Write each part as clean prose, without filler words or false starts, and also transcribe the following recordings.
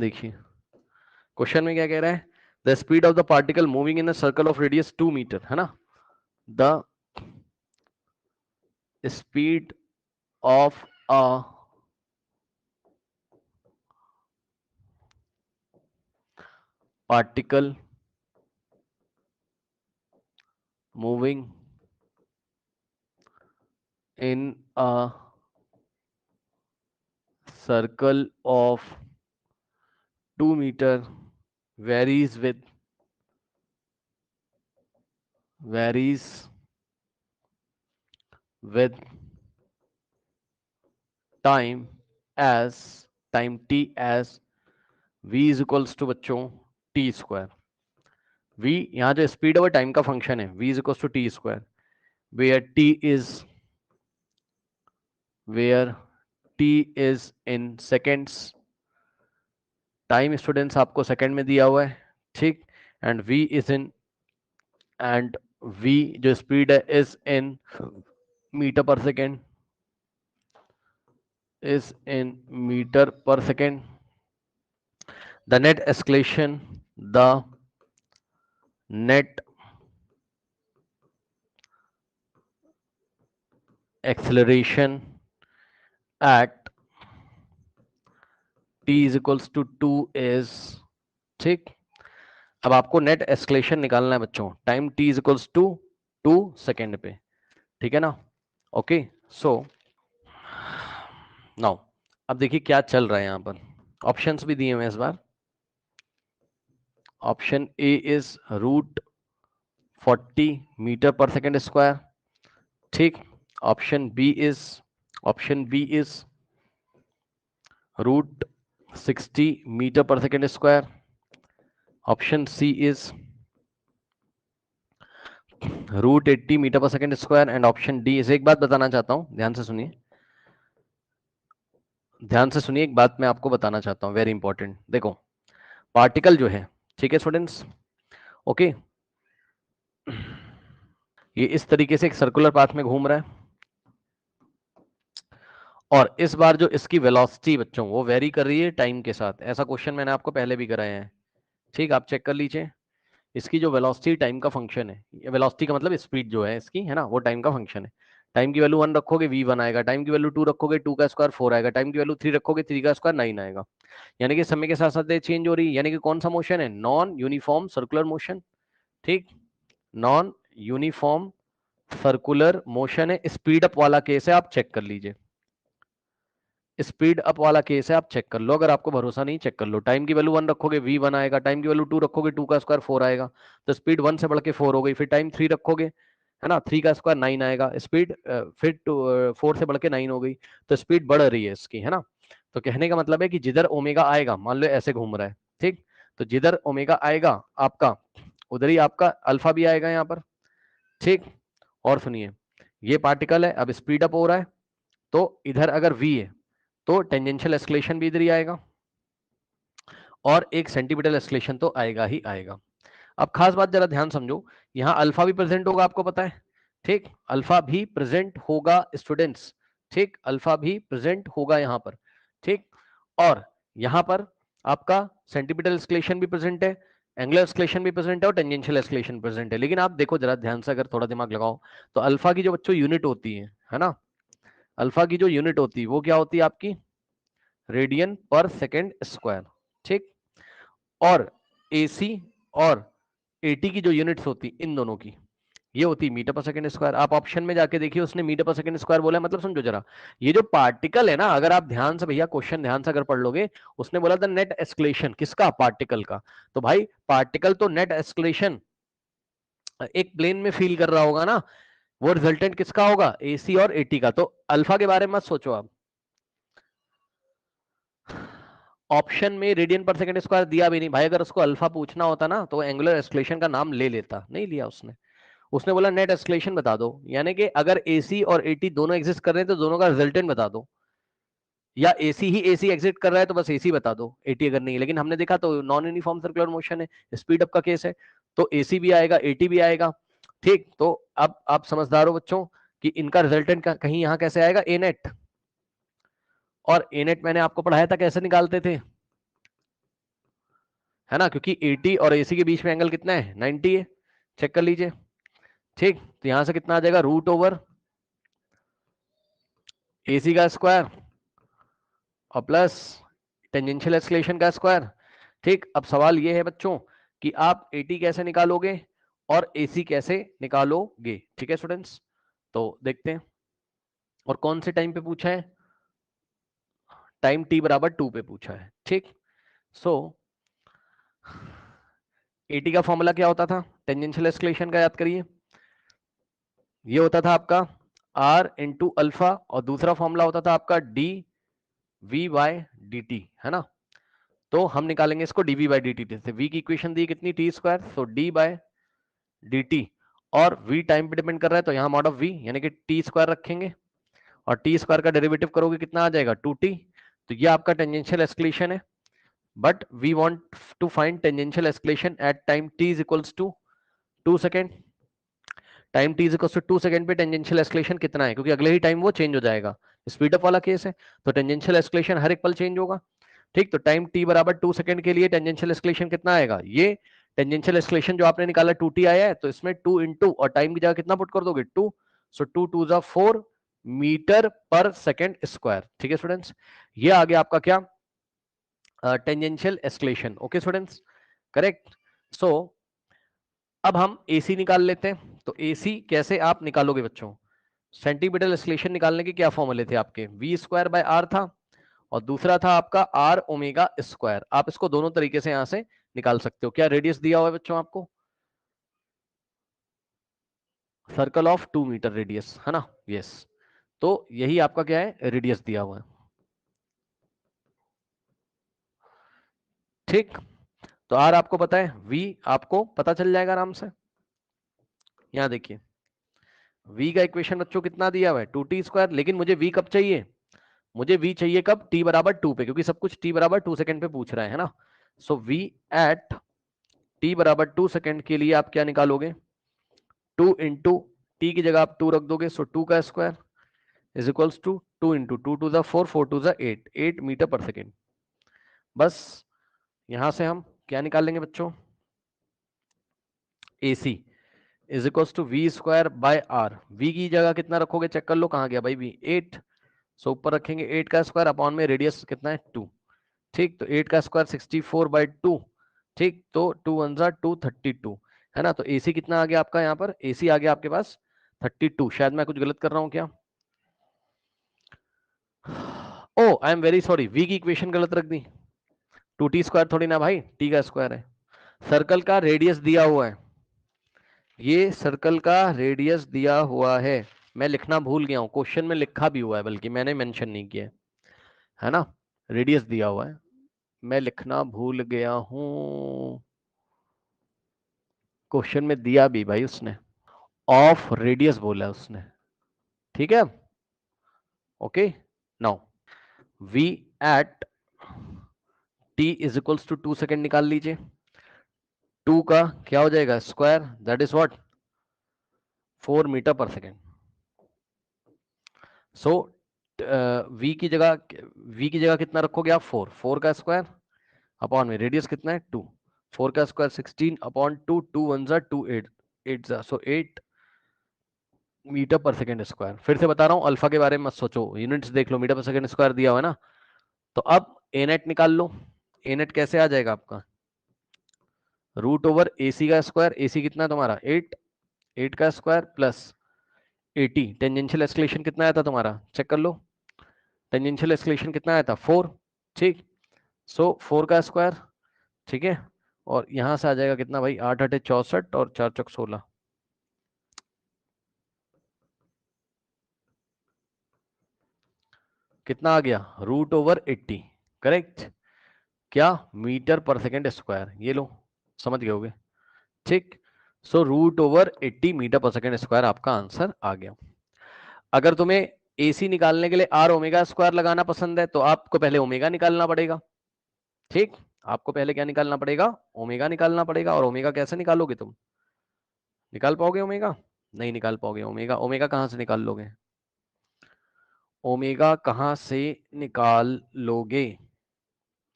देखिए क्वेश्चन में क्या कह रहा है, the speed of the particle moving in a circle of radius 2 metre, है ना, the speed of a particle moving in a circle of 2 metre varies with time as time t as v is equals to बच्चों t square. v यहाँ जो speed over time का function है v is equals to t square, where t is in seconds, time students आपको second में दिया हुआ है, ठीक, and v is in, and v जो स्पीड है is in metre per second, is in meter per second. The net acceleration at t is equals to 2 is, ठीक, अब आपको नेट एक्सलेशन निकालना है बच्चों time t is equals to 2 second पे, ठीक है ना। ओके, सो नाउ अब देखिए क्या चल रहा है यहां पर, ऑप्शंस भी दिए हुए इस बार। Option A is root 40 metre per second square, ठीक। Option B is root 60 metre per second square. Option C is root 80 metre per second square, and option D is, एक बात बताना चाहता हूं, ध्यान से सुनिए, एक बात मैं आपको बताना चाहता हूं, वेरी इंपॉर्टेंट। देखो पार्टिकल जो है, ठीक है स्टूडेंट्स, ओके, ये इस तरीके से एक सर्कुलर पाथ में घूम रहा है, और इस बार जो इसकी वेलोसिटी बच्चों वो वेरी कर रही है टाइम के साथ। ऐसा क्वेश्चन मैंने आपको पहले भी कराया है, ठीक, आप चेक कर लीजिए। इसकी जो वेलोसिटी टाइम का फंक्शन है, वेलोसिटी का मतलब स्पीड जो है इसकी, है ना, वो टाइम का फंक्शन है। टाइम की वैल्यू 1 रखोगे v1 आएगा, टाइम की वैल्यू 2 रखोगे 2 का स्क्वायर 4 आएगा, टाइम की वैल्यू 3 रखोगे 3 का स्क्वायर 9 आएगा। यानी कि समय के साथ साथ चेंज हो रही है, यानी कि कौन सा मोशन है, नॉन यूनिफॉर्म सर्कुलर मोशन, ठीक, नॉन यूनिफॉर्म सर्कुलर मोशन है। स्पीड अप वाला केस है, आप चेक कर लीजिए, स्पीड अप वाला केस है, आप चेक कर लो, अगर आपको भरोसा नहीं चेक कर लो। टाइम की वैल्यू 1 रखोगे v1 आएगा, टाइम की वैल्यू 2 रखोगे 2 का स्क्वायर 4 आएगा, तो स्पीड 1 से बढ़ के 4 हो गई। फिर टाइम 3 रखोगे, है ना, 3 का स्क्वायर 9 आएगा, स्पीड फिर 4 से बढ़ के 9 हो गई, तो स्पीड बढ़ रही है इसकी, है ना। तो कहने का मतलब है कि जिधर ओमेगा आएगा, मान लो ऐसे घूम रहा है, ठीक, तो जिधर ओमेगा आएगा आपका, उधर ही आपका अल्फा भी आएगा यहाँ पर, ठीक। और सुनिए, ये पार्टिकल है, अब स्पीड अप हो रहा है, तो इधर अगर v है तो टेंजेंशियल एस्केलेशन भी इधर ही आएगा, और एक सेंटीमीटर एस्केलेशन तो आएगा ही आएगा। अब खास बात जरा ध्यान समझो, यहां अल्फा भी प्रेजेंट होगा, आपको पता है, ठीक, अल्फा भी प्रेजेंट होगा स्टूडेंट्स, ठीक, अल्फा भी प्रेजेंट होगा यहां पर, ठीक। और यहां पर आपका सेंटीमीटर एस्केलेशन भी प्रेजेंट है, एंगुलर एस्केलेशन भी प्रेजेंट है, और टेंजेंशियल एस्केलेशन प्रेजेंट है। लेकिन आप देखो जरा ध्यान से, अगर थोड़ा दिमाग लगाओ, तो अल्फा की जो बच्चों यूनिट होती है ना, अल्फा की जो यूनिट होती है वो क्या होती है आपकी, रेडियन पर सेकेंड स्क्वायर, ठीक। और एसी और एटी की जो यूनिट्स होती इन दोनों की, ये होती मीटर पर सेकेंड स्क्वायर। आप ऑप्शन में जाके देखिए, उसने मीटर पर सेकेंड स्क्वायर बोला, मतलब समझो जरा, ये जो पार्टिकल है ना, अगर आप ध्यान से भैया क्वेश्चन ध्यान से अगर पढ़ लोगे, उसने बोला था नेट एस्केलेशन किसका, पार्टिकल का, तो भाई पार्टिकल तो नेट एस्केलेशन एक प्लेन में फील कर रहा होगा ना, वो रिजल्टेंट किसका होगा, एसी और एटी का। तो अल्फा के बारे में मत सोचो आप, ऑप्शन में रेडियन पर सेकंड स्क्वायर दिया भी नहीं भाई, अगर उसको अल्फा पूछना होता ना तो एंगुलर एस्केलेशन का नाम ले लेता, नहीं लिया उसने। उसने बोला नेट एस्केलेशन बता दो, यानी कि अगर एसी और एटी दोनों एग्जिस्ट कर रहे हैं तो दोनों का रिजल्टेंट बता दो, या एसी ही एसी एग्जिट कर रहा है तो बस एसी बता दो, एटी अगर नहीं है। लेकिन हमने देखा तो नॉन यूनिफॉर्म सर्कुलर मोशन है, स्पीड अप का केस है, तो एसी भी आएगा एटी भी आएगा, ठीक। तो अब आप समझदार हो बच्चों कि इनका रिजल्टेंट कहीं यहां कैसे आएगा, ए नेट, और ए नेट मैंने आपको पढ़ाया था कैसे निकालते थे, है ना, क्योंकि 80 और AC के बीच में एंगल कितना है, 90 है, चेक कर लीजिए। ठीक, तो यहां से कितना आ जाएगा, रूट ओवर AC का स्क्वायर और प्लस टेंजेंशियल एक्सलेशन का स्क्वायर। ठीक, अब सवाल ये है बच्चों कि आप 80 कैसे निकालोगे और AC कैसे निकालोगे। ठीक है स्टूडेंट्स, तो देखते हैं। और कौन से टाइम पे पूछा है, टाइम t बराबर 2 पे पूछा है। ठीक, सो 80 का फॉर्मूला क्या होता था टेंजेंशियल एक्सलेशन का, याद करिए, ये होता था आपका r इंटू अल्फा और दूसरा फॉर्मूला होता था आपका d v by d t, है ना। तो हम निकालेंगे इसको dv बाई डी टी से। v की इक्वेशन दी कितनी, t square, so d by d t, और v टाइम पे डिपेंड कर रहा है तो यहाँ मॉड ऑफ v यानी कि टी स्क्वायर रखेंगे और टी स्क्वायर का डेरिवेटिव करोगे कितना आ जाएगा, 2t। तो ये आपका टेंजेंशियल एस्केलेशन है, but we want to find tangential acceleration at time t is equals to 2 second. Time t is equals to 2 second पे टेंजेंशियल एस्केलेशन कितना है, क्योंकि अगले ही टाइम वो चेंज हो जाएगा, स्पीड अप वाला केस है, तो टेंजेंशियल एस्केलेशन हर एक पल चेंज होगा। ठीक, तो टाइम t बराबर 2 सेकंड के लिए टेंजेंशियल एस्केलेशन कितना आएगा, ये टेंजेंशियल एस्केलेशन जो आपने निकाला 2t आया है, तो इसमें 2 इंटू और टाइम की जगह कितना पुट कर दोगे, 2, सो 2 2 जा 4 मीटर पर सेकंड स्क्वायर। ठीक है स्टूडेंट्स, ये आ गया आपका क्या, tangential acceleration. Okay students, correct. So अब हम AC निकाल लेते हैं। तो AC कैसे आप निकालोगे बच्चों, सेंटीमीटर एस्केलेशन निकालने के क्या फॉर्मूले थे आपके, v स्क्वायर बाय r था और दूसरा था आपका आर ओमेगा स्क्वायर। आप इसको दोनों तरीके से यहां से निकाल सकते हो। क्या रेडियस दिया हुआ है बच्चों आपको, सर्कल ऑफ 2 मीटर रेडियस, है ना, यस। तो यही आपका क्या है, रेडियस दिया हुआ है। ठीक, तो आर आपको पता है, वी आपको पता चल जाएगा आराम से। यहां देखिए v का इक्वेशन बच्चों कितना दिया हुआ है, 2t स्क्वायर, लेकिन मुझे v कब चाहिए, मुझे v चाहिए कब, t बराबर 2 पे, क्योंकि सब कुछ t बराबर 2 सेकंड पे पूछ रहा है ना। सो v एट t बराबर 2 सेकंड के लिए आप क्या निकालोगे, 2 इंटू टी की जगह आप 2 रख दोगे, सो 2 का square is equals to 2 into 2 to the 4 4 to the 8 8 metre per second. बस यहां से हम क्या निकाल लेंगे बच्चों, AC is equals to v square by r. V की जगह कितना रखोगे, चेक कर लो कहां गया भाई, वी 8, सो ऊपर रखेंगे 8 का स्क्वायर अपॉन में रेडियस कितना है 2। ठीक, तो 8 का स्क्वायर 64 बाई 2। ठीक, तो 2 1 जा 2 32, है ना। तो AC कितना आ गया आपका, यहाँ पर AC आ गया आपके पास 32। शायद मैं कुछ गलत कर रहा हूँ क्या, oh I am very sorry, v की इक्वेशन गलत रख दी, 2t स्क्वायर थोड़ी ना भाई, t का स्क्वायर है। सर्कल का रेडियस दिया हुआ है, ये सर्कल का रेडियस दिया हुआ है, मैं लिखना भूल गया हूँ, क्वेश्चन में लिखा भी हुआ है बल्कि मैंने मेंशन नहीं किया है ना, रेडियस दिया हुआ है, मैं लिखना भूल गया हूँ, क्वेश्चन में दिया भी भाई उसने, ऑफ रेडियस बोला उसने। ठीक है, okay. Now v at t is equals to 2 second निकाल लीजिए, 2 का क्या हो जाएगा square, that is what 4 metre per second. So v की जगह कितना रखोगे आप, 4 4 का स्क्वायर अपॉन में रेडियस कितना है 2, 4 का स्क्वायर 16 अपॉन 2 2 1 जा 2 8 8 जा, सो 8 मीटर पर सेकेंड स्क्वायर। फिर से बता रहा हूँ, अल्फा के बारे में मत सोचो, यूनिट्स देख लो, मीटर पर सेकेंड स्क्वायर दिया हुआ है ना। तो अब ए नेट निकाल लो, ए नेट कैसे आ जाएगा आपका, रूट ओवर AC का स्क्वायर, AC कितना तुम्हारा 8, 8 का स्क्वायर प्लस 80, टेंजेंशियल एस्केलेशन कितना आया था तुम्हारा, चेक कर लो, टेंजेंशियल एस्केलेशन कितना आया था 4। ठीक, सो 4 का स्क्वायर, ठीक है, और यहां से आ जाएगा कितना भाई, 8 8 64 और 4 चौक 16, कितना आ गया, रूट ओवर 80, करेक्ट, क्या मीटर पर सेकेंड स्क्वायर, ये लो समझ गए होगे। ठीक, so root over 80 metre per second square आपका आंसर आ गया। अगर तुम्हें AC निकालने के लिए r ओमेगा स्क्वायर लगाना पसंद है तो आपको पहले ओमेगा निकालना पड़ेगा। ठीक, आपको पहले क्या निकालना पड़ेगा, ओमेगा निकालना पड़ेगा, और ओमेगा कैसे निकालोगे तुम, निकाल पाओगे ओमेगा, नहीं निकाल पाओगे ओमेगा, ओमेगा कहां से निकाल लोगे, ओमेगा कहां से निकाल लोगे,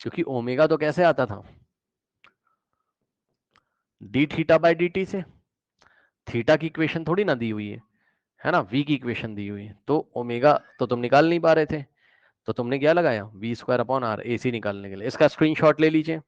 क्योंकि ओमेगा तो कैसे आता था, D theta by d t से। थीटा की इक्वेशन थोड़ी ना दी हुई है ना, वी की इक्वेशन दी हुई है, तो ओमेगा तो तुम निकाल नहीं पा रहे थे, तो तुमने क्या लगाया v square upon r, AC निकालने के लिए। इसका स्क्रीनशॉट ले लीजिए।